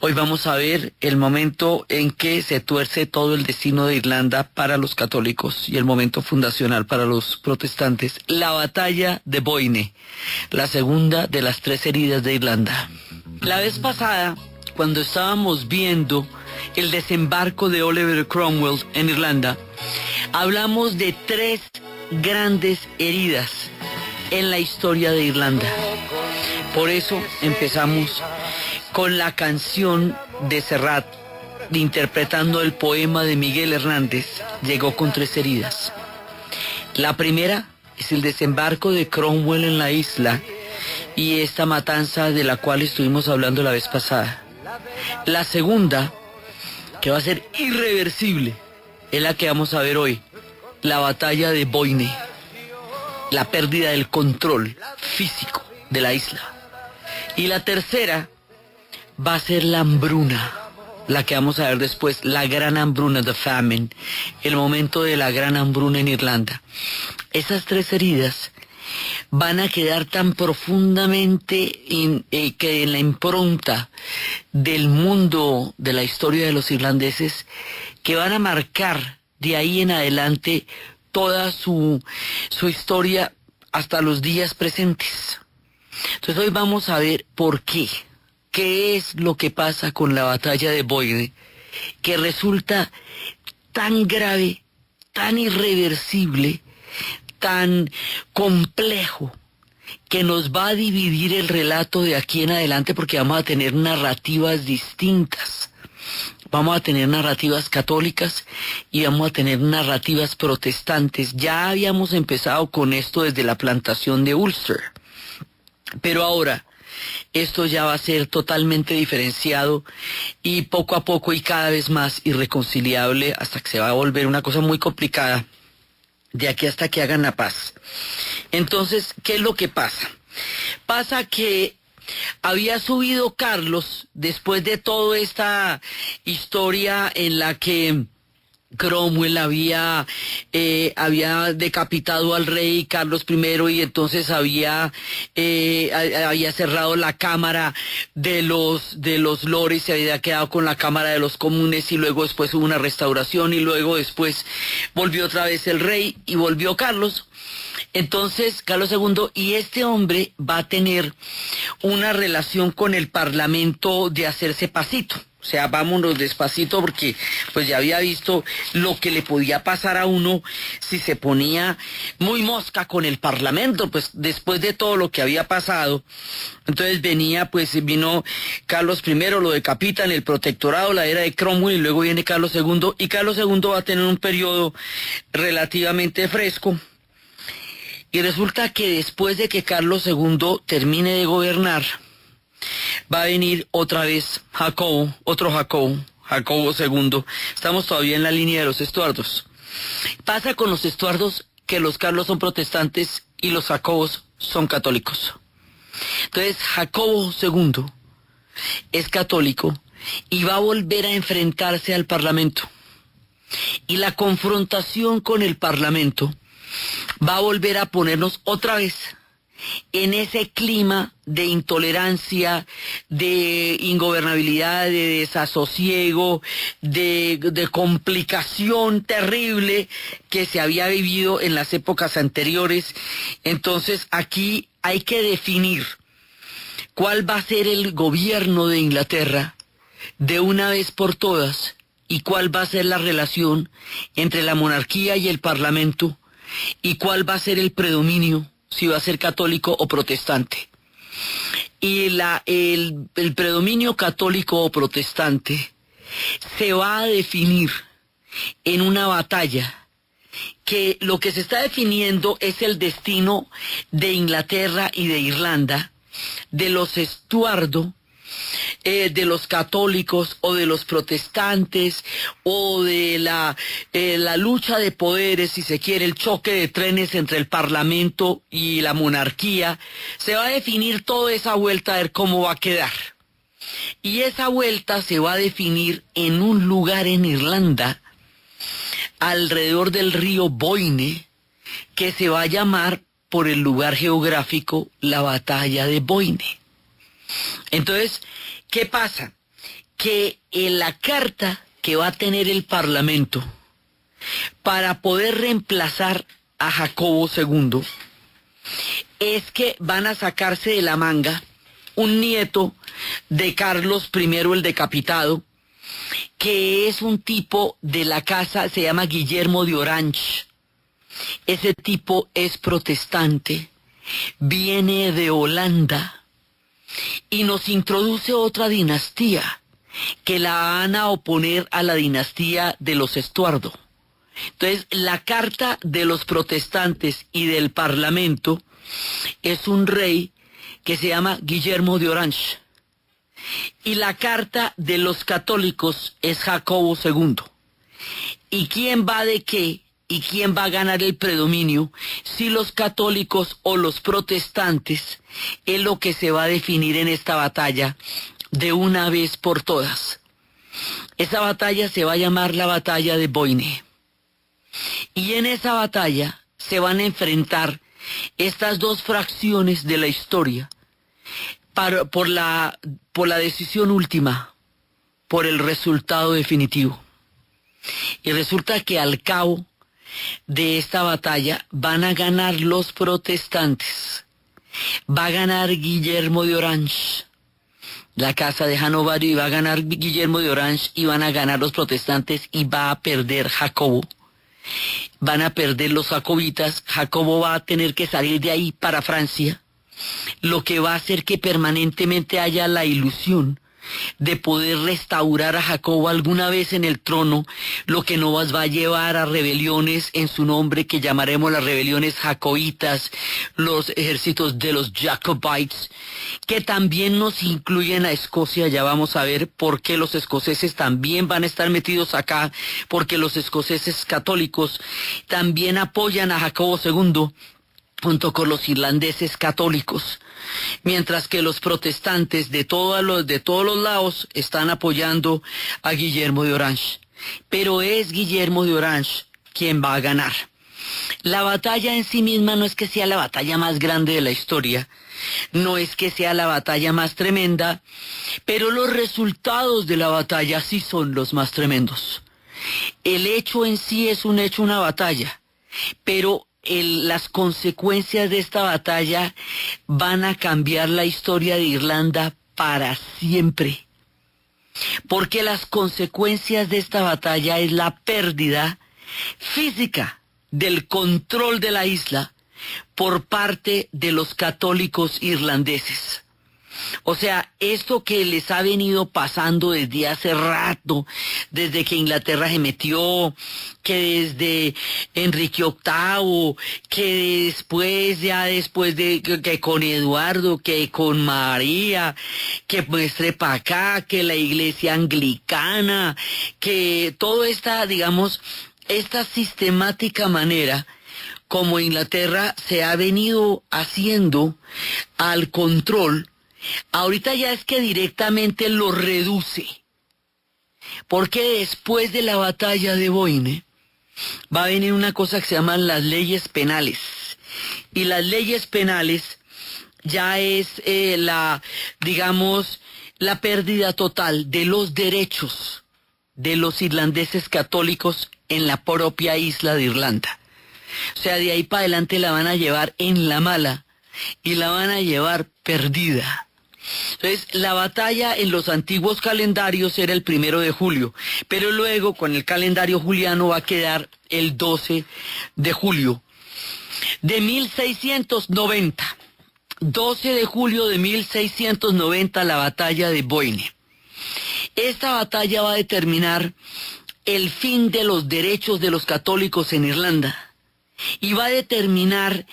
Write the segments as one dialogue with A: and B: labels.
A: Hoy vamos a ver el momento en que se tuerce todo el destino de Irlanda para los católicos y el momento fundacional para los protestantes. La batalla de Boyne, la segunda de las 3 heridas de Irlanda. La vez pasada, cuando estábamos viendo el desembarco de Oliver Cromwell en Irlanda, hablamos de 3 grandes heridas en la historia de Irlanda. Por eso empezamos con la canción de Serrat, interpretando el poema de Miguel Hernández, Llegó con 3 heridas. La primera es el desembarco de Cromwell en la isla y esta matanza de la cual estuvimos hablando la vez pasada. La segunda, que va a ser irreversible, es la que vamos a ver hoy, la batalla de Boyne, la pérdida del control físico de la isla. Y la tercera va a ser la hambruna, la que vamos a ver después, la gran hambruna, the famine, el momento de la gran hambruna en Irlanda. Esas 3 heridas van a quedar tan profundamente que en la impronta del mundo, de la historia de los irlandeses, que van a marcar de ahí en adelante toda su historia hasta los días presentes. Entonces hoy vamos a ver por qué. ¿Qué es lo que pasa con la batalla de Boyne, que resulta tan grave, tan irreversible, tan complejo, que nos va a dividir el relato de aquí en adelante, porque vamos a tener narrativas distintas? Vamos a tener narrativas católicas y vamos a tener narrativas protestantes. Ya habíamos empezado con esto desde la plantación de Ulster, pero ahora esto ya va a ser totalmente diferenciado y poco a poco y cada vez más irreconciliable, hasta que se va a volver una cosa muy complicada de aquí hasta que hagan la paz. Entonces, ¿qué es lo que pasa? Pasa que había subido Carlos, después de toda esta historia en la que Cromwell había decapitado al rey Carlos I y entonces había cerrado la Cámara de los Lores, se había quedado con la Cámara de los Comunes, y luego después hubo una restauración y luego después volvió otra vez el rey y volvió Carlos. Entonces, Carlos II, y este hombre va a tener una relación con el Parlamento de hacerse pasito. O sea, vámonos despacito, porque pues ya había visto lo que le podía pasar a uno si se ponía muy mosca con el Parlamento, pues después de todo lo que había pasado. Entonces vino Carlos I, lo decapitan, el protectorado, la era de Cromwell, y luego viene Carlos II, y Carlos II va a tener un periodo relativamente fresco. Y resulta que después de que Carlos II termine de gobernar, va a venir otra vez Jacobo II. Estamos todavía en la línea de los Estuardos. Pasa con los Estuardos que los Carlos son protestantes y los Jacobos son católicos. Entonces Jacobo II es católico y va a volver a enfrentarse al Parlamento. Y la confrontación con el Parlamento va a volver a ponernos otra vez en ese clima de intolerancia, de ingobernabilidad, de desasosiego, de complicación terrible que se había vivido en las épocas anteriores. Entonces aquí hay que definir cuál va a ser el gobierno de Inglaterra de una vez por todas y cuál va a ser la relación entre la monarquía y el Parlamento y cuál va a ser el predominio, si va a ser católico o protestante. Y el predominio católico o protestante se va a definir en una batalla que lo que se está definiendo es el destino de Inglaterra y de Irlanda, de los Estuardo, de los católicos o de los protestantes, o de la lucha de poderes, si se quiere, el choque de trenes entre el Parlamento y la monarquía. Se va a definir toda esa vuelta, a ver cómo va a quedar. Y esa vuelta se va a definir en un lugar en Irlanda, alrededor del río Boyne, que se va a llamar por el lugar geográfico la batalla de Boyne. Entonces, ¿qué pasa? que en la carta que va a tener el Parlamento para poder reemplazar a Jacobo II es que van a sacarse de la manga un nieto de Carlos I el Decapitado, que es un tipo de la casa, se llama Guillermo de Orange. Ese tipo es protestante, viene de Holanda y nos introduce otra dinastía que la van a oponer a la dinastía de los Estuardo. Entonces, la carta de los protestantes y del Parlamento es un rey que se llama Guillermo de Orange. Y la carta de los católicos es Jacobo II. ¿Y quién va de qué? ¿Y quién va a ganar el predominio? Si los católicos o los protestantes, es lo que se va a definir en esta batalla de una vez por todas. Esa batalla se va a llamar la batalla de Boine. Y en esa batalla se van a enfrentar estas dos fracciones de la historia por la decisión última, por el resultado definitivo. Y resulta que al cabo de esta batalla van a ganar los protestantes. Va a ganar Guillermo de Orange, la casa de Hannover, y va a ganar Guillermo de Orange, y van a ganar los protestantes, y va a perder Jacobo. Van a perder los jacobitas. Jacobo va a tener que salir de ahí para Francia, lo que va a hacer que permanentemente haya la ilusión de poder restaurar a Jacobo alguna vez en el trono, lo que nos va a llevar a rebeliones en su nombre que llamaremos las rebeliones jacobitas, los ejércitos de los Jacobites, que también nos incluyen a Escocia. Ya vamos a ver por qué los escoceses también van a estar metidos acá, porque los escoceses católicos también apoyan a Jacobo II junto con los irlandeses católicos, mientras que los protestantes de todos los lados están apoyando a Guillermo de Orange. Pero es Guillermo de Orange quien va a ganar. La batalla en sí misma no es que sea la batalla más grande de la historia, no es que sea la batalla más tremenda, pero los resultados de la batalla sí son los más tremendos. El hecho en sí es un hecho, una batalla, pero las consecuencias de esta batalla van a cambiar la historia de Irlanda para siempre. Porque las consecuencias de esta batalla es la pérdida física del control de la isla por parte de los católicos irlandeses. O sea, esto que les ha venido pasando desde hace rato, desde que Inglaterra se metió, que desde Enrique VIII, que después de que con Eduardo, que con María, que muestre para acá, que la iglesia anglicana, que toda esta, digamos, esta sistemática manera como Inglaterra se ha venido haciendo al control, ahorita ya es que directamente lo reduce, porque después de la batalla de Boyne va a venir una cosa que se llaman las leyes penales, y las leyes penales ya es la pérdida total de los derechos de los irlandeses católicos en la propia isla de Irlanda. O sea, de ahí para adelante la van a llevar en la mala y la van a llevar perdida. Entonces, la batalla en los antiguos calendarios era el 1 de julio, pero luego con el calendario juliano va a quedar el 12 de julio de 1690. 12 de julio de 1690, la batalla de Boyne. Esta batalla va a determinar el fin de los derechos de los católicos en Irlanda y va a determinar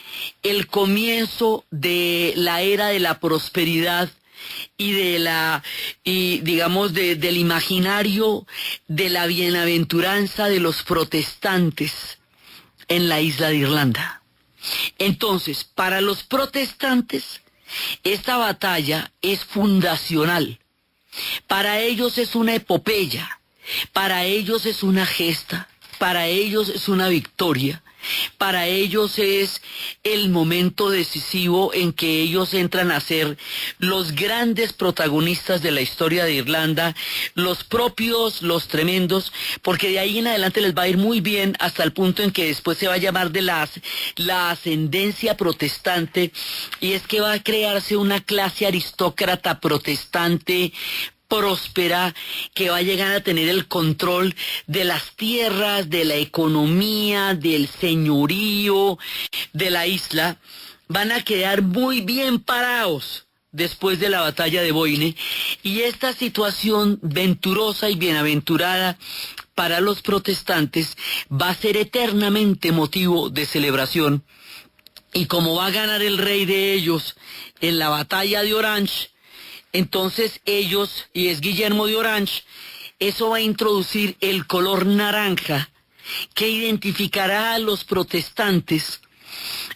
A: el comienzo de la era de la prosperidad y del imaginario de la bienaventuranza de los protestantes en la isla de Irlanda. Entonces, para los protestantes, esta batalla es fundacional. Para ellos es una epopeya, para ellos es una gesta, para ellos es una victoria, Para ellos es el momento decisivo en que ellos entran a ser los grandes protagonistas de la historia de Irlanda, los propios, los tremendos, porque de ahí en adelante les va a ir muy bien hasta el punto en que después se va a llamar de la ascendencia protestante, y es que va a crearse una clase aristócrata protestante próspera que va a llegar a tener el control de las tierras, de la economía, del señorío de la isla. Van a quedar muy bien parados después de la batalla de Boyne, y esta situación venturosa y bienaventurada para los protestantes va a ser eternamente motivo de celebración. Y como va a ganar el rey de ellos en la batalla de Orange, entonces ellos, y es Guillermo de Orange, eso va a introducir el color naranja que identificará a los protestantes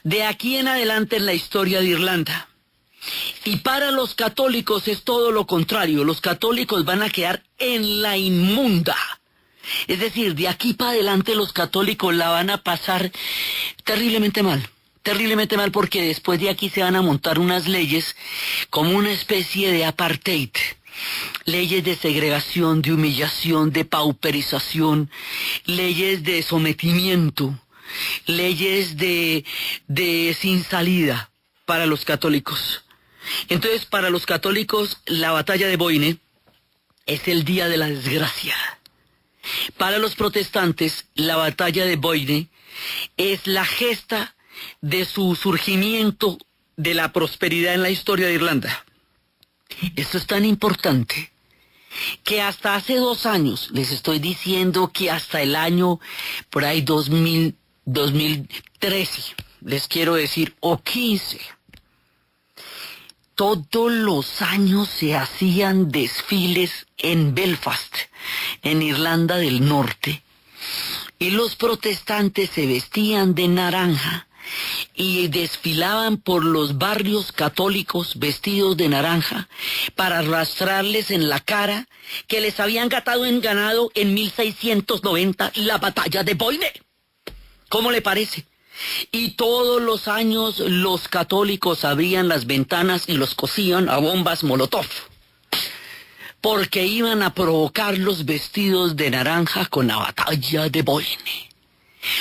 A: de aquí en adelante en la historia de Irlanda. Y para los católicos es todo lo contrario, los católicos van a quedar en la inmunda. Es decir, de aquí para adelante los católicos la van a pasar terriblemente mal. Terriblemente mal, porque después de aquí se van a montar unas leyes como una especie de apartheid, leyes de segregación, de humillación, de pauperización, leyes de sometimiento, leyes de sin salida para los católicos. Entonces, para los católicos la batalla de Boyne es el día de la desgracia. Para los protestantes la batalla de Boyne es la gesta de su surgimiento de la prosperidad en la historia de Irlanda. Esto es tan importante que hasta hace 2 años, les estoy diciendo que hasta el año por ahí 2013, les quiero decir, o 15, todos los años se hacían desfiles en Belfast, en Irlanda del Norte, y los protestantes se vestían de naranja y desfilaban por los barrios católicos vestidos de naranja para arrastrarles en la cara que les habían ganado en 1690 la batalla de Boyne. ¿Cómo le parece? Y todos los años los católicos abrían las ventanas y los cosían a bombas Molotov, porque iban a provocarlos vestidos de naranja con la batalla de Boyne.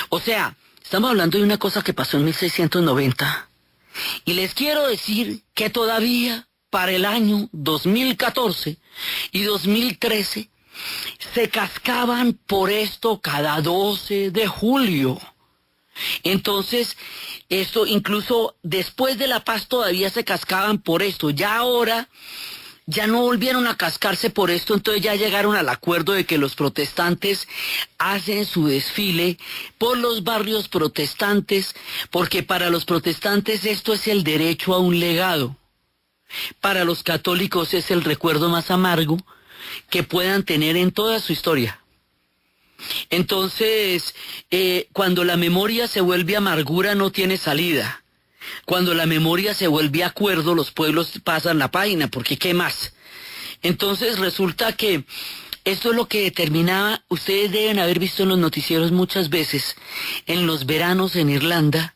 A: O sea, estamos hablando de una cosa que pasó en 1690. Y les quiero decir que todavía para el año 2014 y 2013 se cascaban por esto cada 12 de julio. Entonces, esto incluso después de la paz todavía se cascaban por esto. Ya ahora ya no volvieron a cascarse por esto, entonces ya llegaron al acuerdo de que los protestantes hacen su desfile por los barrios protestantes, porque para los protestantes esto es el derecho a un legado. Para los católicos es el recuerdo más amargo que puedan tener en toda su historia. Entonces, cuando la memoria se vuelve amargura no tiene salida. Cuando la memoria se vuelve acuerdo, los pueblos pasan la página, porque ¿qué más? Entonces resulta que esto es lo que determinaba, ustedes deben haber visto en los noticieros muchas veces, en los veranos en Irlanda,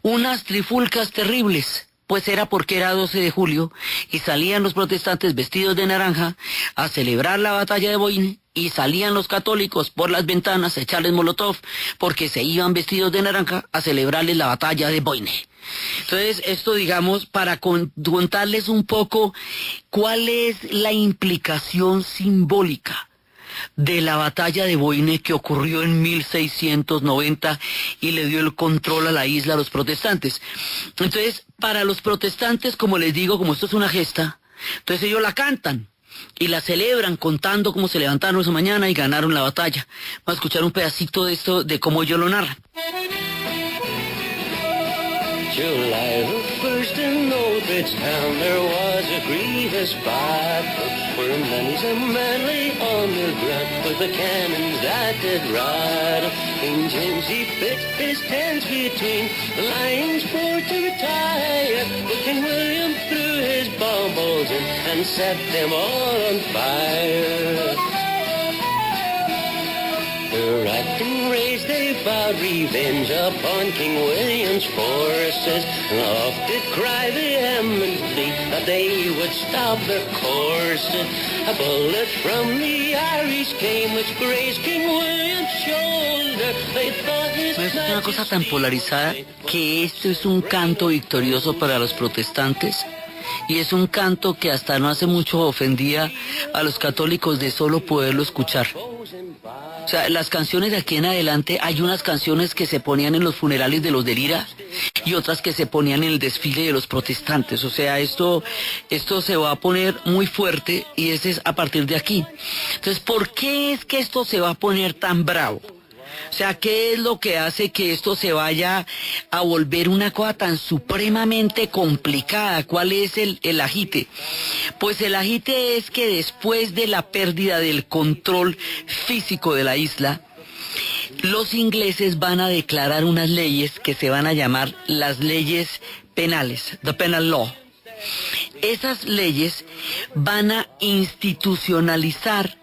A: unas trifulcas terribles. Pues era porque era 12 de julio y salían los protestantes vestidos de naranja a celebrar la batalla de Boyne, y salían los católicos por las ventanas a echarles molotov porque se iban vestidos de naranja a celebrarles la batalla de Boyne. Entonces, esto digamos para contarles un poco cuál es la implicación simbólica de la batalla de Boyne que ocurrió en 1690 y le dio el control a la isla a los protestantes. Entonces, para los protestantes, como les digo, como esto es una gesta, entonces ellos la cantan y la celebran contando cómo se levantaron esa mañana y ganaron la batalla. Vamos a escuchar un pedacito de esto, de cómo ellos lo narran.
B: July the 1st in Oldbridgetown there was a grievous fight. Folks were many's a manly on their ground with the cannons that did ride. King James he fixed his tents between the lines for to retire. But King William threw his baubles in and set them all on fire. The racking raised they vowed revenge upon King William's forces. And oft did cry vehement fleet that they would stop their courses. A bullet from the Irish came which grazed King William's shoulder. They thought his
A: Es una cosa tan polarizada que esto es un canto victorioso para los protestantes y es un canto que hasta no hace mucho ofendía a los católicos de solo poderlo escuchar. O sea, las canciones de aquí en adelante, hay unas canciones que se ponían en los funerales de los de Lira y otras que se ponían en el desfile de los protestantes. O sea, esto se va a poner muy fuerte y ese es a partir de aquí. Entonces, ¿por qué es que esto se va a poner tan bravo? O sea, ¿qué es lo que hace que esto se vaya a volver una cosa tan supremamente complicada? ¿Cuál es el agite? Pues el agite es que después de la pérdida del control físico de la isla, los ingleses van a declarar unas leyes que se van a llamar las leyes penales, the penal law. Esas leyes van a institucionalizar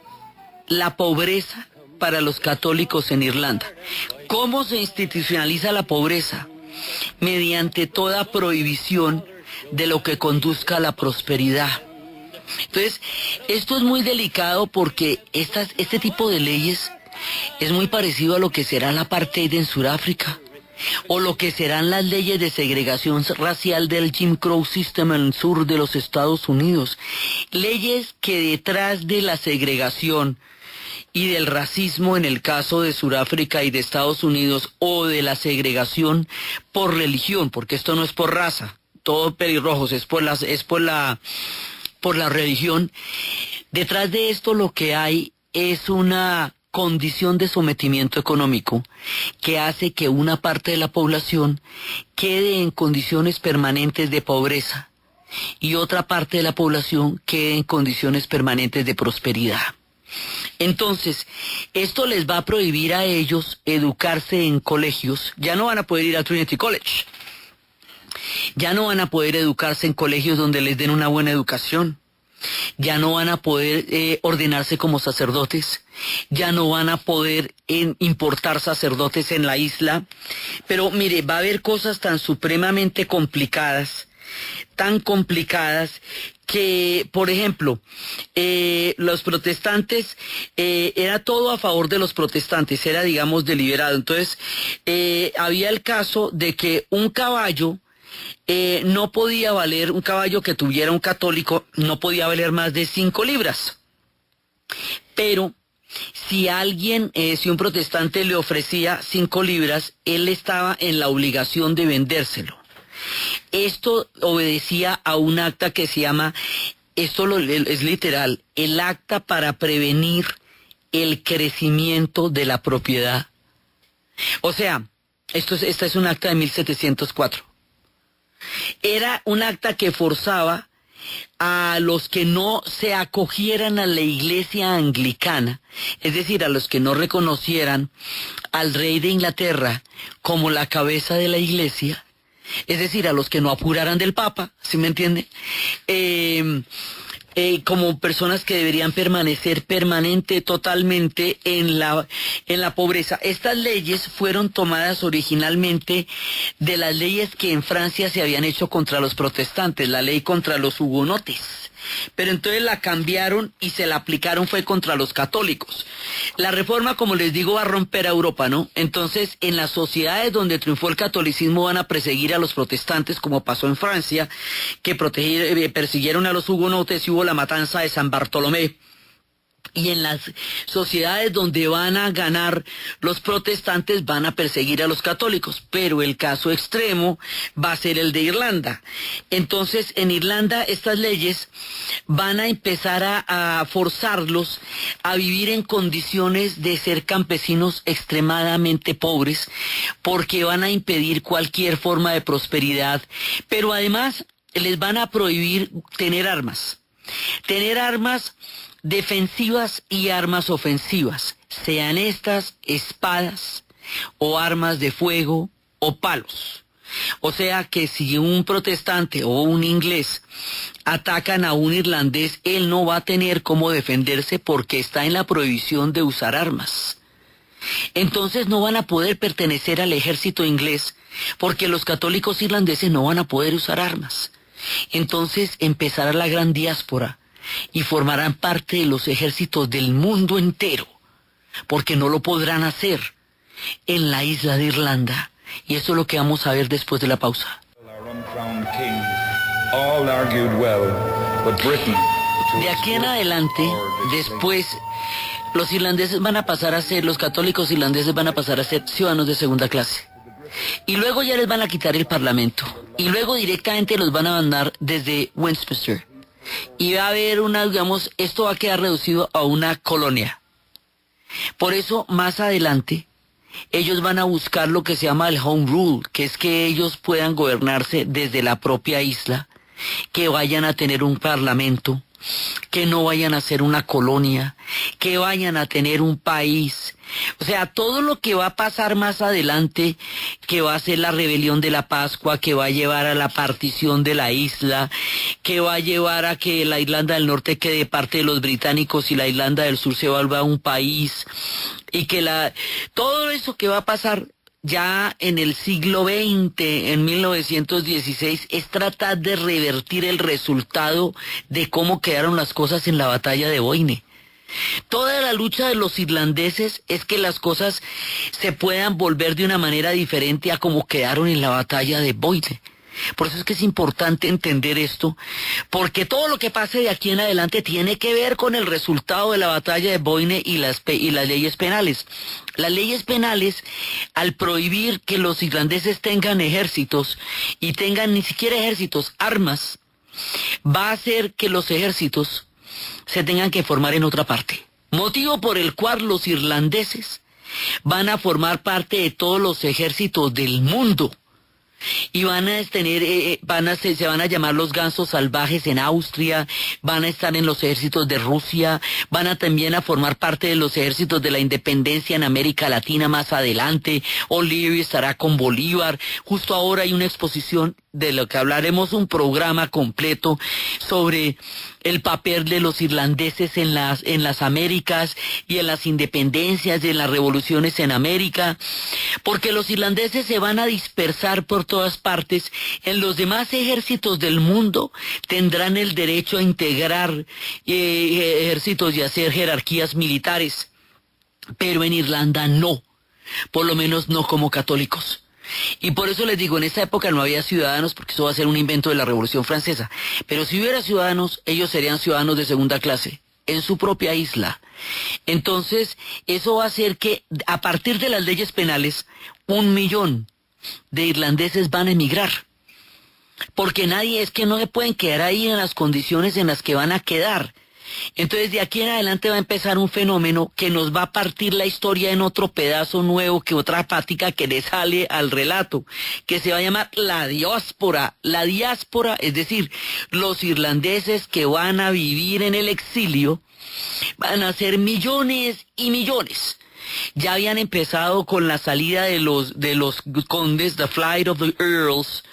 A: la pobreza para los católicos en Irlanda. ¿Cómo se institucionaliza la pobreza? Mediante toda prohibición de lo que conduzca a la prosperidad. Entonces, esto es muy delicado porque este tipo de leyes es muy parecido a lo que será la apartheid en Sudáfrica o lo que serán las leyes de segregación racial del Jim Crow System en el sur de los Estados Unidos. Leyes que detrás de la segregación y del racismo en el caso de Sudáfrica y de Estados Unidos, o de la segregación por religión, porque esto no es por raza, todo pelirrojos, es por la religión. Detrás de esto lo que hay es una condición de sometimiento económico que hace que una parte de la población quede en condiciones permanentes de pobreza y otra parte de la población quede en condiciones permanentes de prosperidad. Entonces, esto les va a prohibir a ellos educarse en colegios. Ya no van a poder ir a Trinity College. Ya no van a poder educarse en colegios donde les den una buena educación. Ya no van a poder ordenarse como sacerdotes. Ya no van a poder importar sacerdotes en la isla. Pero mire, va a haber cosas tan supremamente complicadas, tan complicadas, que, por ejemplo, los protestantes, era todo a favor de los protestantes, era, digamos, deliberado. Entonces, había el caso de que un caballo no podía valer, un caballo que tuviera un católico, no podía valer más de 5 libras. Pero, si un protestante le ofrecía 5 libras, él estaba en la obligación de vendérselo. Esto obedecía a un acta que se llama, es literal, el acta para prevenir el crecimiento de la propiedad. O sea, esta es un acta de 1704. Era un acta que forzaba a los que no se acogieran a la iglesia anglicana, es decir, a los que no reconocieran al rey de Inglaterra como la cabeza de la iglesia, es decir, a los que no apuraran del Papa, ¿sí me entiende? Como personas que deberían permanecer totalmente en la pobreza. Estas leyes fueron tomadas originalmente de las leyes que en Francia se habían hecho contra los protestantes, la ley contra los hugonotes. Pero entonces la cambiaron y se la aplicaron fue contra los católicos. La reforma, como les digo, va a romper a Europa, ¿no? Entonces, en las sociedades donde triunfó el catolicismo van a perseguir a los protestantes, como pasó en Francia, que persiguieron a los hugonotes y hubo la matanza de San Bartolomé. Y en las sociedades donde van a ganar los protestantes van a perseguir a los católicos, pero el caso extremo va a ser el de Irlanda. Entonces, en Irlanda estas leyes van a empezar a forzarlos a vivir en condiciones de ser campesinos extremadamente pobres, porque van a impedir cualquier forma de prosperidad, pero además les van a prohibir tener armas defensivas y armas ofensivas, sean estas espadas o armas de fuego o palos. O sea que si un protestante o un inglés atacan a un irlandés, él no va a tener cómo defenderse porque está en la prohibición de usar armas. Entonces no van a poder pertenecer al ejército inglés porque los católicos irlandeses no van a poder usar armas. Entonces empezará la gran diáspora y formarán parte de los ejércitos del mundo entero, porque no lo podrán hacer en la isla de Irlanda. Y eso es lo que vamos a ver después de la pausa. De aquí en adelante, después, los irlandeses van a pasar a ser, los católicos irlandeses van a pasar a ser ciudadanos de segunda clase. Y luego ya les van a quitar el parlamento. Y luego directamente los van a mandar desde Westminster. Y va a haber una, digamos, esto va a quedar reducido a una colonia. Por eso, más adelante, ellos van a buscar lo que se llama el Home Rule, que es que ellos puedan gobernarse desde la propia isla, que vayan a tener un parlamento, que no vayan a ser una colonia, que vayan a tener un país. O sea, todo lo que va a pasar más adelante, que va a ser la rebelión de la Pascua, que va a llevar a la partición de la isla, que va a llevar a que la Irlanda del Norte quede parte de los británicos y la Irlanda del Sur se vuelva un país, y que todo eso que va a pasar ya en el siglo XX, en 1916, es tratar de revertir el resultado de cómo quedaron las cosas en la batalla de Boyne. Toda la lucha de los irlandeses es que las cosas se puedan volver de una manera diferente a como quedaron en la batalla de Boyne. Por eso es que es importante entender esto, porque todo lo que pase de aquí en adelante tiene que ver con el resultado de la batalla de Boyne y las leyes penales. Las leyes penales, al prohibir que los irlandeses tengan ejércitos, y tengan ni siquiera ejércitos, armas, va a hacer que los ejércitos se tengan que formar en otra parte. Motivo por el cual los irlandeses van a formar parte de todos los ejércitos del mundo. Y van a tener, se van a llamar los gansos salvajes en Austria, van a estar en los ejércitos de Rusia, van a también a formar parte de los ejércitos de la independencia en América Latina más adelante. O'Leary estará con Bolívar. Justo ahora hay una exposición de lo que hablaremos, un programa completo sobre el papel de los irlandeses en las Américas y en las independencias y en las revoluciones en América, porque los irlandeses se van a dispersar por todas partes. En los demás ejércitos del mundo tendrán el derecho a integrar ejércitos y hacer jerarquías militares, pero en Irlanda no, por lo menos no como católicos. Y por eso les digo, en esta época no había ciudadanos, porque eso va a ser un invento de la Revolución Francesa. Pero si hubiera ciudadanos, ellos serían ciudadanos de segunda clase, en su propia isla. Entonces, eso va a hacer que, a partir de las leyes penales, 1 millón de irlandeses van a emigrar. Porque es que no se pueden quedar ahí en las condiciones en las que van a quedar. Entonces de aquí en adelante va a empezar un fenómeno que nos va a partir la historia en otro pedazo nuevo, que otra pática que le sale al relato, que se va a llamar la diáspora. La diáspora, es decir, los irlandeses que van a vivir en el exilio, van a ser millones y millones. Ya habían empezado con la salida de los condes, the flight of the earls,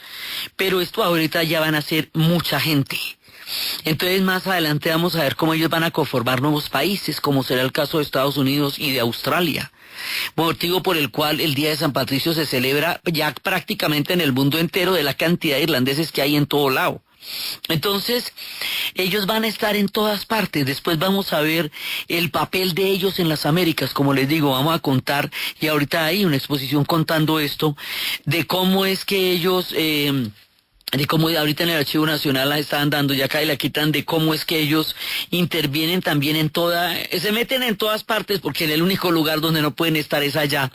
A: pero esto ahorita ya van a ser mucha gente. Entonces más adelante vamos a ver cómo ellos van a conformar nuevos países, como será el caso de Estados Unidos y de Australia. Motivo por el cual el Día de San Patricio se celebra ya prácticamente en el mundo entero, de la cantidad de irlandeses que hay en todo lado. Entonces, ellos van a estar en todas partes. Después vamos a ver el papel de ellos en las Américas. Como les digo, vamos a contar, y ahorita hay una exposición contando esto, de cómo es que ellos... de cómo ahorita en el Archivo Nacional las están dando, ya acá y la quitan, de cómo es que ellos intervienen también se meten en todas partes, porque en el único lugar donde no pueden estar es allá.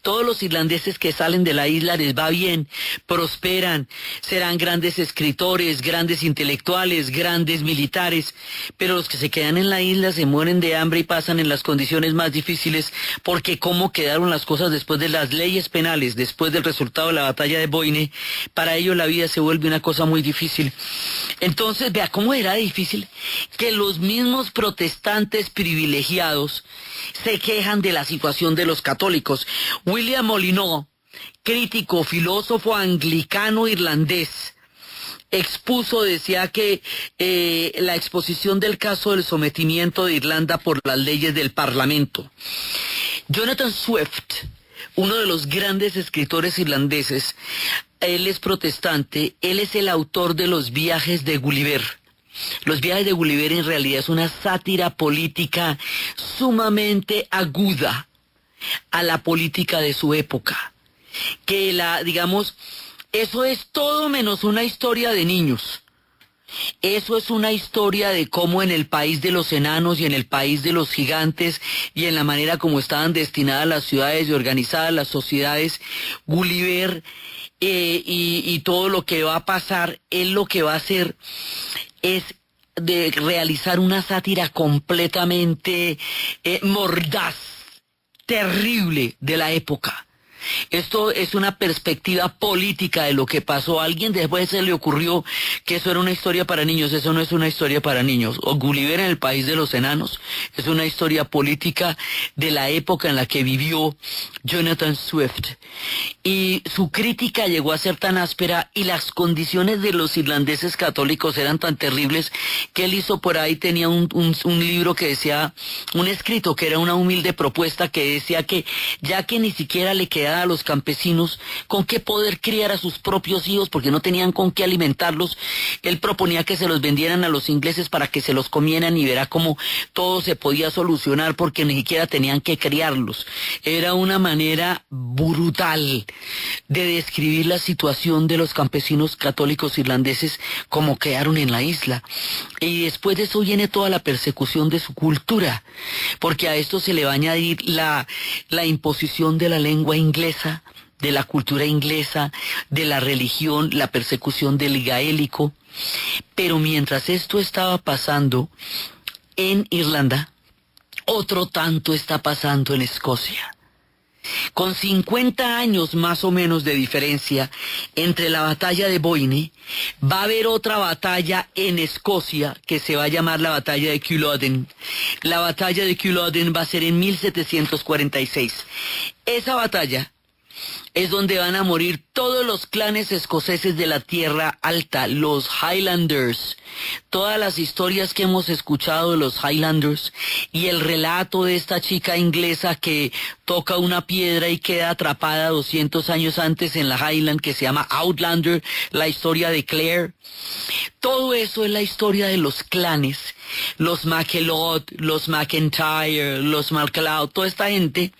A: Todos los irlandeses que salen de la isla les va bien, prosperan, serán grandes escritores, grandes intelectuales, grandes militares, pero los que se quedan en la isla se mueren de hambre y pasan en las condiciones más difíciles, porque cómo quedaron las cosas después de las leyes penales, después del resultado de la batalla de Boyne, para ellos la vida se vuelve una cosa muy difícil. Entonces, vea cómo era difícil que los mismos protestantes privilegiados se quejan de la situación de los católicos. William Molyneux, crítico, filósofo anglicano irlandés, expuso, decía que la exposición del caso del sometimiento de Irlanda por las leyes del Parlamento. Jonathan Swift, uno de los grandes escritores irlandeses, él es protestante, él es el autor de Los viajes de Gulliver. Los viajes de Gulliver en realidad es una sátira política sumamente aguda a la política de su época. Que eso es todo menos una historia de niños. Eso es una historia de cómo en el país de los enanos y en el país de los gigantes y en la manera como estaban destinadas las ciudades y organizadas las sociedades, Gulliver y todo lo que va a pasar, él lo que va a hacer es de realizar una sátira completamente mordaz, terrible de la época. Esto es una perspectiva política de lo que pasó. A alguien después se le ocurrió que eso era una historia para niños. Eso no es una historia para niños. O Gulliver en el país de los enanos es una historia política de la época en la que vivió Jonathan Swift. Y su crítica llegó a ser tan áspera y las condiciones de los irlandeses católicos eran tan terribles que él hizo por ahí, tenía un libro que decía, un escrito que era una humilde propuesta que decía que ya que ni siquiera le quedaba a los campesinos con qué poder criar a sus propios hijos porque no tenían con qué alimentarlos, él proponía que se los vendieran a los ingleses para que se los comieran y verá cómo todo se podía solucionar porque ni siquiera tenían que criarlos. Era una manera brutal de describir la situación de los campesinos católicos irlandeses como quedaron en la isla. Y después de eso viene toda la persecución de su cultura, porque a esto se le va a añadir la imposición de la lengua inglesa, de la cultura inglesa, de la religión, la persecución del gaélico. Pero mientras esto estaba pasando en Irlanda, otro tanto está pasando en Escocia. Con 50 años más o menos de diferencia entre la batalla de Boyne, va a haber otra batalla en Escocia que se va a llamar la batalla de Culloden. La batalla de Culloden va a ser en 1746. Esa batalla es donde van a morir todos los clanes escoceses de la Tierra Alta, los Highlanders. Todas las historias que hemos escuchado de los Highlanders y el relato de esta chica inglesa que toca una piedra y queda atrapada 200 años antes en la Highland, que se llama Outlander, la historia de Clare. Todo eso es la historia de los clanes, los MacLeod, los McIntyre, los MacLeod, toda esta gente.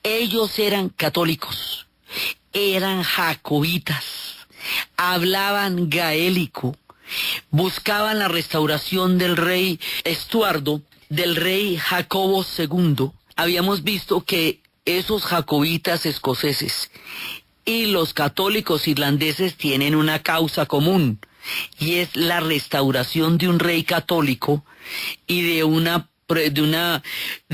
A: Ellos eran católicos, eran jacobitas, hablaban gaélico, buscaban la restauración del rey Estuardo, del rey Jacobo II. Habíamos visto que esos jacobitas escoceses y los católicos irlandeses tienen una causa común, y es la restauración de un rey católico y de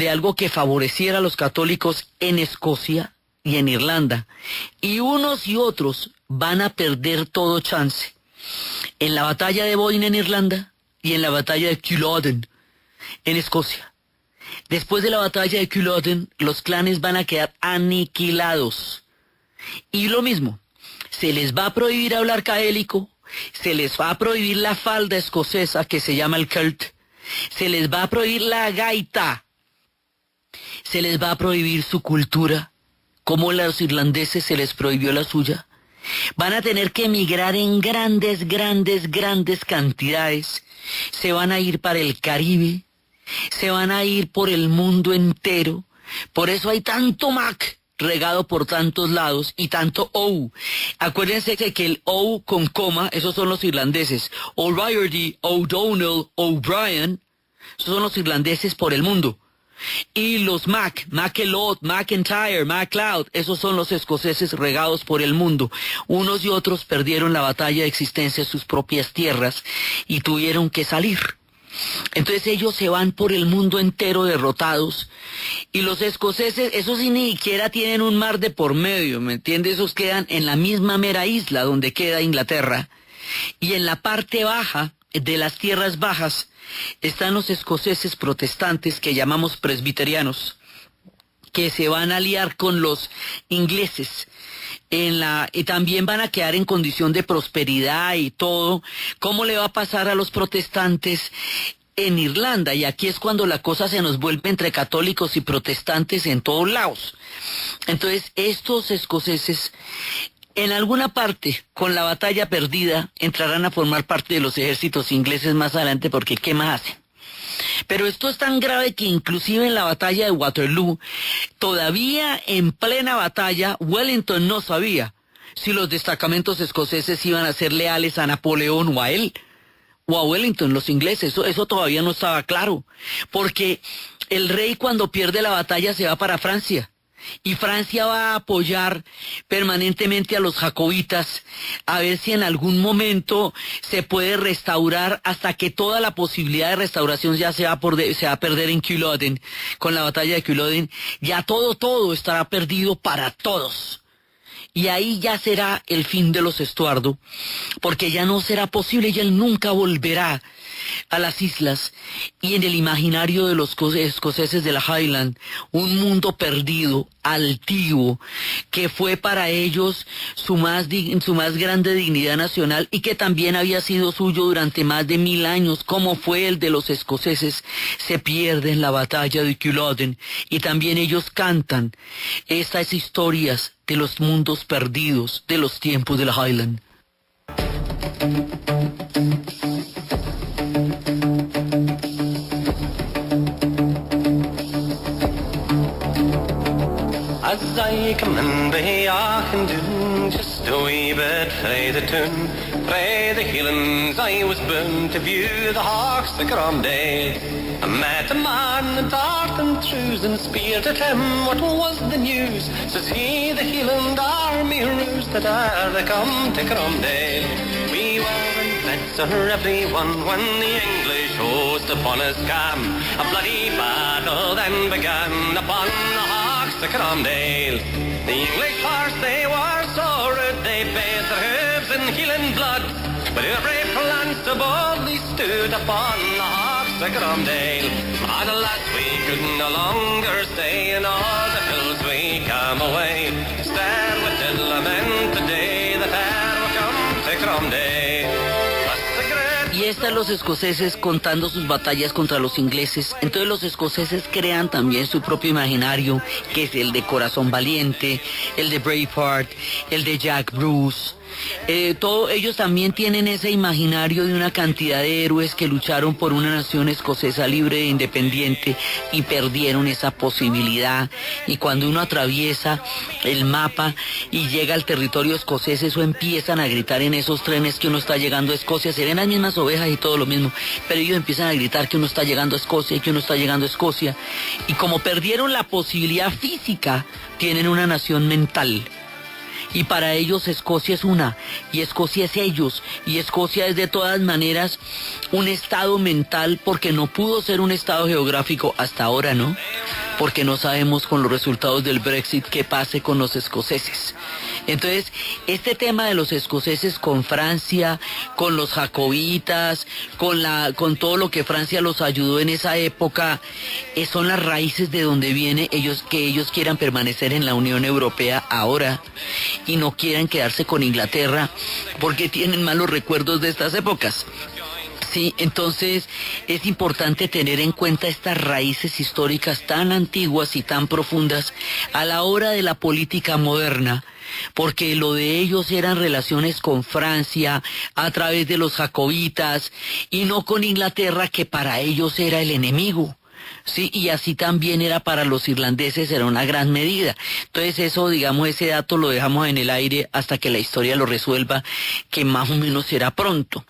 A: algo que favoreciera a los católicos en Escocia y en Irlanda. Y unos y otros van a perder todo chance. En la batalla de Boyne en Irlanda y en la batalla de Culloden en Escocia. Después de la batalla de Culloden, los clanes van a quedar aniquilados. Y lo mismo, se les va a prohibir hablar gaélico, se les va a prohibir la falda escocesa que se llama el kilt, se les va a prohibir la gaita, se les va a prohibir su cultura, como a los irlandeses se les prohibió la suya. Van a tener que emigrar en grandes cantidades, se van a ir para el Caribe, se van a ir por el mundo entero. Por eso hay tanto Mac regado por tantos lados y tanto O. Acuérdense que el O con coma, esos son los irlandeses. O'Riordan, O'Donnell, O'Brien, esos son los irlandeses por el mundo. Y los MacLeod, McIntyre, MacLeod, esos son los escoceses regados por el mundo. Unos y otros perdieron la batalla de existencia en sus propias tierras y tuvieron que salir. Entonces ellos se van por el mundo entero derrotados, y los escoceses, esos sí ni siquiera tienen un mar de por medio, ¿me entiendes? Esos quedan en la misma mera isla donde queda Inglaterra, y en la parte baja de las tierras bajas están los escoceses protestantes que llamamos presbiterianos, que se van a aliar con los ingleses y también van a quedar en condición de prosperidad y todo. ¿Cómo le va a pasar a los protestantes en Irlanda, y aquí es cuando la cosa se nos vuelve entre católicos y protestantes en todos lados. Entonces, estos escoceses, en alguna parte, con la batalla perdida, entrarán a formar parte de los ejércitos ingleses más adelante, porque ¿qué más hacen? Pero esto es tan grave que inclusive en la batalla de Waterloo, todavía en plena batalla, Wellington no sabía si los destacamentos escoceses iban a ser leales a Napoleón o a él, o a Wellington, los ingleses. Eso todavía no estaba claro, porque el rey cuando pierde la batalla se va para Francia, y Francia va a apoyar permanentemente a los jacobitas, a ver si en algún momento se puede restaurar, hasta que toda la posibilidad de restauración ya se va a perder en Culloden, con la batalla de Culloden. Ya todo estará perdido para todos. Y ahí ya será el fin de los Estuardo, porque ya no será posible, y él nunca volverá a las islas. Y en el imaginario de los escoceses de la Highland, un mundo perdido, altivo, que fue para ellos su más grande dignidad nacional, y que también había sido suyo durante más de 1000 años, como fue el de los escoceses, se pierde en la batalla de Culloden. Y también ellos cantan estas historias de los mundos perdidos de los tiempos de la Highland.
B: As I come in the Aachen dune, just a wee bit frae the tune, frae the Highlands I was bound to view the hawks the Grande. I met a man in tartan trews and speared at him what was the news. Says he, the Highland army rose that are they come to Cromdale. We were in Fletcher everyone when the English host upon us came. A bloody battle then began upon the hawks the Cromdale. The English horse they were so rude, they bathed their hooves in Highland blood. But every plant so boldly stood upon the hawks the Cromdale. But alas, we could no longer stay in all the hills we came away. Stare with the lament the day that e'er will come to Cromdale.
A: Y están los escoceses contando sus batallas contra los ingleses. Entonces los escoceses crean también su propio imaginario, que es el de Corazón Valiente, el de Braveheart, el de Jack Bruce. Ellos también tienen ese imaginario de una cantidad de héroes que lucharon por una nación escocesa libre e independiente y perdieron esa posibilidad. Y cuando uno atraviesa el mapa y llega al territorio escocés, eso empiezan a gritar en esos trenes que uno está llegando a Escocia. Se ven las mismas ovejas y todo lo mismo, pero ellos empiezan a gritar que uno está llegando a Escocia y que uno está llegando a Escocia. Y como perdieron la posibilidad física, tienen una nación mental. Y para ellos Escocia es una, y Escocia es ellos, y Escocia es de todas maneras un estado mental, porque no pudo ser un estado geográfico hasta ahora, ¿no? Porque no sabemos con los resultados del Brexit qué pase con los escoceses. Entonces, este tema de los escoceses con Francia, con los jacobitas, con todo lo que Francia los ayudó en esa época, son las raíces de donde viene que ellos quieran permanecer en la Unión Europea ahora y no quieran quedarse con Inglaterra porque tienen malos recuerdos de estas épocas. Sí, entonces es importante tener en cuenta estas raíces históricas tan antiguas y tan profundas a la hora de la política moderna, porque lo de ellos eran relaciones con Francia a través de los jacobitas y no con Inglaterra, que para ellos era el enemigo. Sí, y así también era para los irlandeses, era una gran medida. Entonces eso, digamos, ese dato lo dejamos en el aire hasta que la historia lo resuelva, que más o menos será pronto.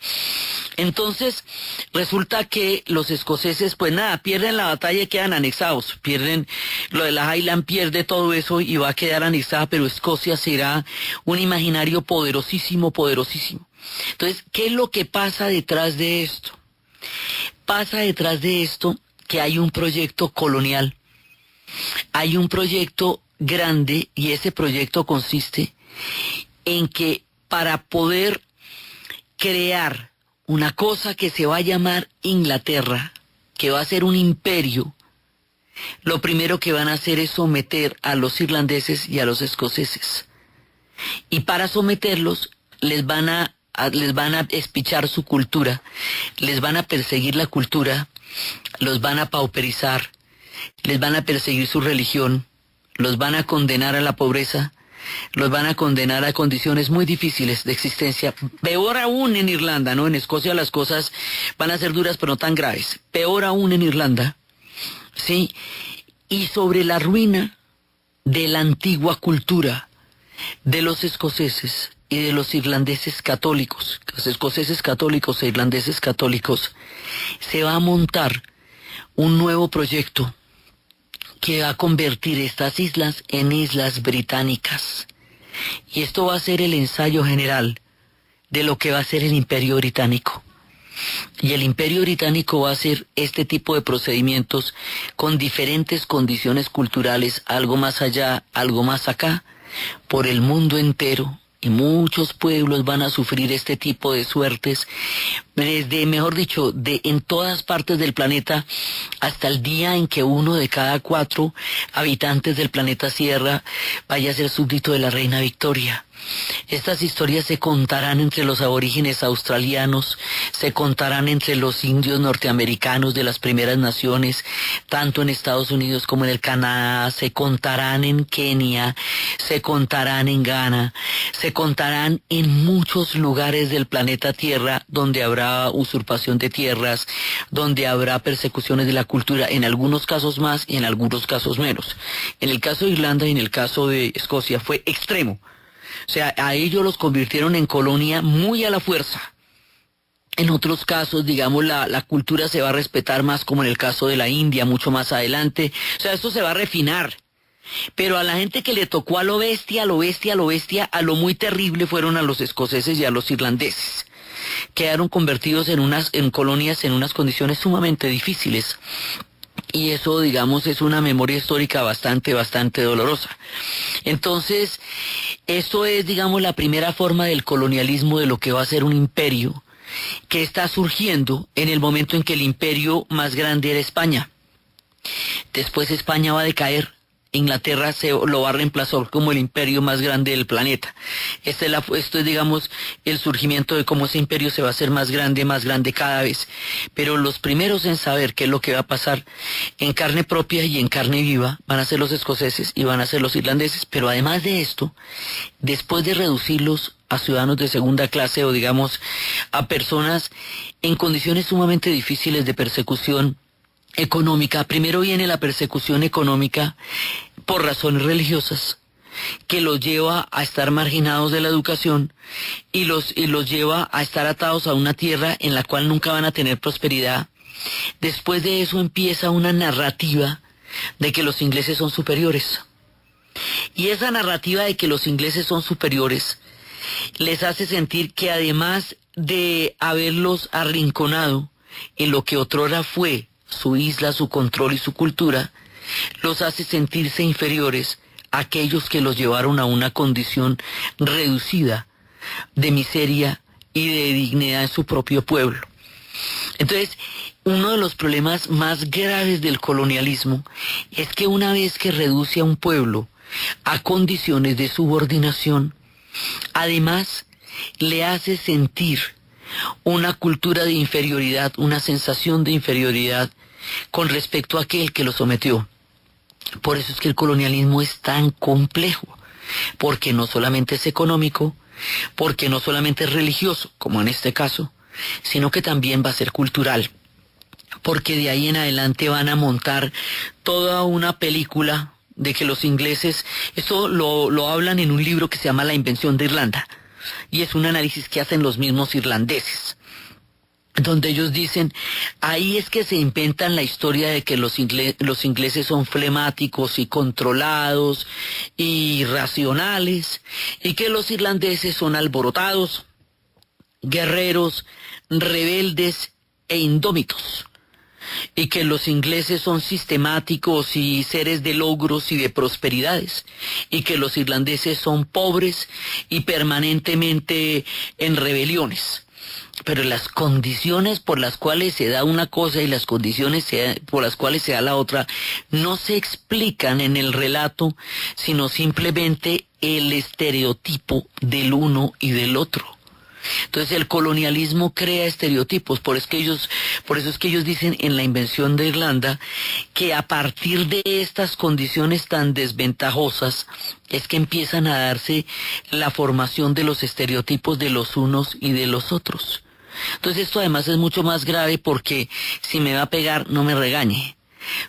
A: Entonces, resulta que los escoceses, pues nada, pierden la batalla y quedan anexados. Pierden, lo de la Highland pierde todo eso y va a quedar anexada, pero Escocia será un imaginario poderosísimo, poderosísimo. Entonces, ¿qué es lo que pasa detrás de esto? Pasa detrás de esto que hay un proyecto colonial, hay un proyecto grande, y ese proyecto consiste en que para poder crear una cosa que se va a llamar Inglaterra, que va a ser un imperio, lo primero que van a hacer es someter a los irlandeses y a los escoceses. Y para someterlos les van a espichar su cultura, les van a perseguir la cultura los van a pauperizar, les van a perseguir su religión, los van a condenar a la pobreza, los van a condenar a condiciones muy difíciles de existencia. Peor aún en Irlanda, ¿no? En Escocia las cosas van a ser duras pero no tan graves. Peor aún en Irlanda, ¿sí? Y sobre la ruina de la antigua cultura de los escoceses y de los irlandeses católicos, los escoceses católicos e irlandeses católicos, se va a montar un nuevo proyecto que va a convertir estas islas en islas británicas. Y esto va a ser el ensayo general de lo que va a ser el Imperio Británico. Y el Imperio Británico va a hacer este tipo de procedimientos con diferentes condiciones culturales, algo más allá, algo más acá, por el mundo entero. Y muchos pueblos van a sufrir este tipo de suertes, desde, mejor dicho, en todas partes del planeta, hasta el día en que 1 de cada 4 habitantes del planeta Tierra vaya a ser súbdito de la reina Victoria. Estas historias se contarán entre los aborígenes australianos, se contarán entre los indios norteamericanos de las primeras naciones, tanto en Estados Unidos como en el Canadá, se contarán en Kenia, se contarán en Ghana, se contarán en muchos lugares del planeta Tierra donde habrá usurpación de tierras, donde habrá persecuciones de la cultura, en algunos casos más y en algunos casos menos. En el caso de Irlanda y en el caso de Escocia fue extremo. O sea, a ellos los convirtieron en colonia muy a la fuerza. En otros casos, digamos, la cultura se va a respetar más, como en el caso de la India, mucho más adelante. O sea, esto se va a refinar. Pero a la gente que le tocó a lo bestia, a lo bestia, a lo bestia, a lo muy terrible fueron a los escoceses y a los irlandeses. Quedaron convertidos en colonias en unas condiciones sumamente difíciles. Y eso, digamos, es una memoria histórica bastante dolorosa. Entonces, esto es, digamos, la primera forma del colonialismo de lo que va a ser un imperio que está surgiendo en el momento en que el imperio más grande era España. Después España va a decaer. Inglaterra lo va a reemplazar como el imperio más grande del planeta. Esto es, digamos, el surgimiento de cómo ese imperio se va a hacer más grande cada vez. Pero los primeros en saber qué es lo que va a pasar en carne propia y en carne viva van a ser los escoceses y van a ser los irlandeses. Pero además de esto, después de reducirlos a ciudadanos de segunda clase o, digamos, a personas en condiciones sumamente difíciles de persecución económica, primero viene la persecución económica por razones religiosas, que los lleva a estar marginados de la educación y los lleva a estar atados a una tierra en la cual nunca van a tener prosperidad. Después de eso empieza una narrativa de que los ingleses son superiores. Y esa narrativa de que los ingleses son superiores les hace sentir que, además de haberlos arrinconado en lo que otrora fue su isla, su control y su cultura, los hace sentirse inferiores a aquellos que los llevaron a una condición reducida de miseria y de dignidad en su propio pueblo. Entonces, uno de los problemas más graves del colonialismo es que una vez que reduce a un pueblo a condiciones de subordinación, además le hace sentir una cultura de inferioridad, una sensación de inferioridad con respecto a aquel que lo sometió. Por eso es que el colonialismo es tan complejo, porque no solamente es económico, porque no solamente es religioso, como en este caso, sino que también va a ser cultural, porque de ahí en adelante van a montar toda una película de que los ingleses, esto lo hablan en un libro que se llama La invención de Irlanda, y es un análisis que hacen los mismos irlandeses, donde ellos dicen, ahí es que se inventan la historia de que los ingleses son flemáticos y controlados y racionales, y que los irlandeses son alborotados, guerreros, rebeldes e indómitos, y que los ingleses son sistemáticos y seres de logros y de prosperidades, y que los irlandeses son pobres y permanentemente en rebeliones. Pero las condiciones por las cuales se da una cosa y las condiciones por las cuales se da la otra no se explican en el relato, sino simplemente el estereotipo del uno y del otro. Entonces el colonialismo crea estereotipos, por eso es que ellos dicen en la invención de Irlanda que a partir de estas condiciones tan desventajosas es que empiezan a darse la formación de los estereotipos de los unos y de los otros. Entonces esto además es mucho más grave porque si me va a pegar no me regañe.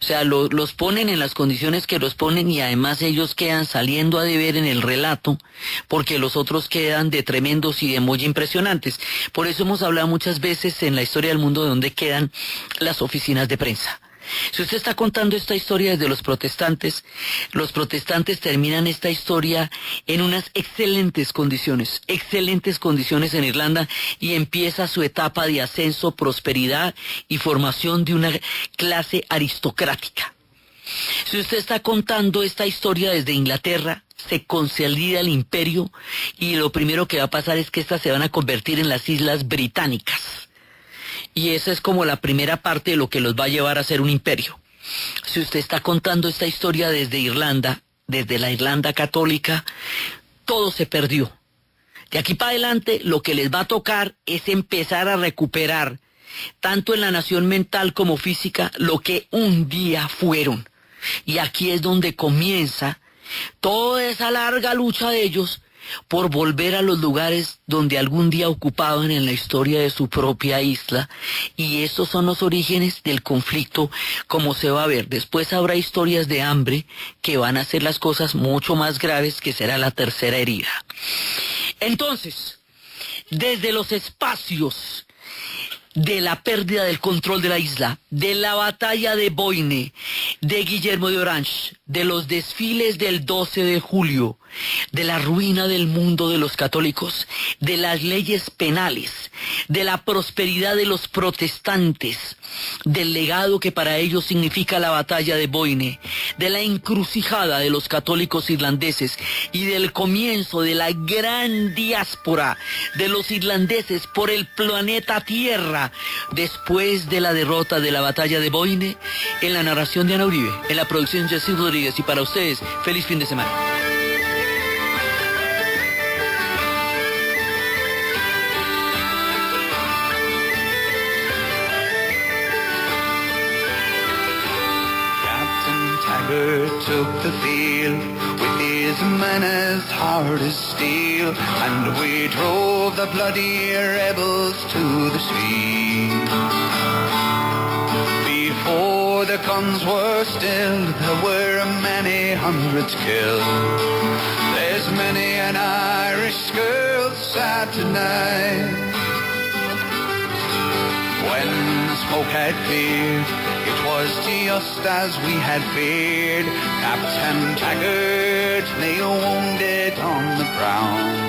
A: O sea, los ponen en las condiciones que los ponen y además ellos quedan saliendo a deber en el relato porque los otros quedan de tremendos y de muy impresionantes. Por eso hemos hablado muchas veces en la historia del mundo de dónde quedan las oficinas de prensa. Si usted está contando esta historia desde los protestantes terminan esta historia en unas excelentes condiciones en Irlanda y empieza su etapa de ascenso, prosperidad y formación de una clase aristocrática. Si usted está contando esta historia desde Inglaterra, se consolida el imperio y lo primero que va a pasar es que estas se van a convertir en las Islas Británicas. Y esa es como la primera parte de lo que los va a llevar a ser un imperio. Si usted está contando esta historia desde Irlanda, desde la Irlanda católica, todo se perdió. De aquí para adelante lo que les va a tocar es empezar a recuperar, tanto en la nación mental como física, lo que un día fueron. Y aquí es donde comienza toda esa larga lucha de ellos por volver a los lugares donde algún día ocupaban en la historia de su propia isla, y esos son los orígenes del conflicto, como se va a ver. Después habrá historias de hambre que van a ser las cosas mucho más graves, que será la tercera herida. Entonces, desde los espacios de la pérdida del control de la isla, de la batalla de Boyne, de Guillermo de Orange, de los desfiles del 12 de julio, de la ruina del mundo de los católicos, de las leyes penales, de la prosperidad de los protestantes, del legado que para ellos significa la batalla de Boyne, de la encrucijada de los católicos irlandeses y del comienzo de la gran diáspora de los irlandeses por el planeta Tierra después de la derrota de la batalla de Boyne, en la narración de Ana Uribe, en la producción de Jessy Rodríguez, y para ustedes, feliz fin de semana.
B: Took the field with his men as hard as steel, and we drove the bloody rebels to the sea. Before the guns were stilled, there were many hundreds killed. There's many an Irish girl sad tonight. When the smoke had cleared, it was just as we had feared. Captain Taggart lay wounded on the ground.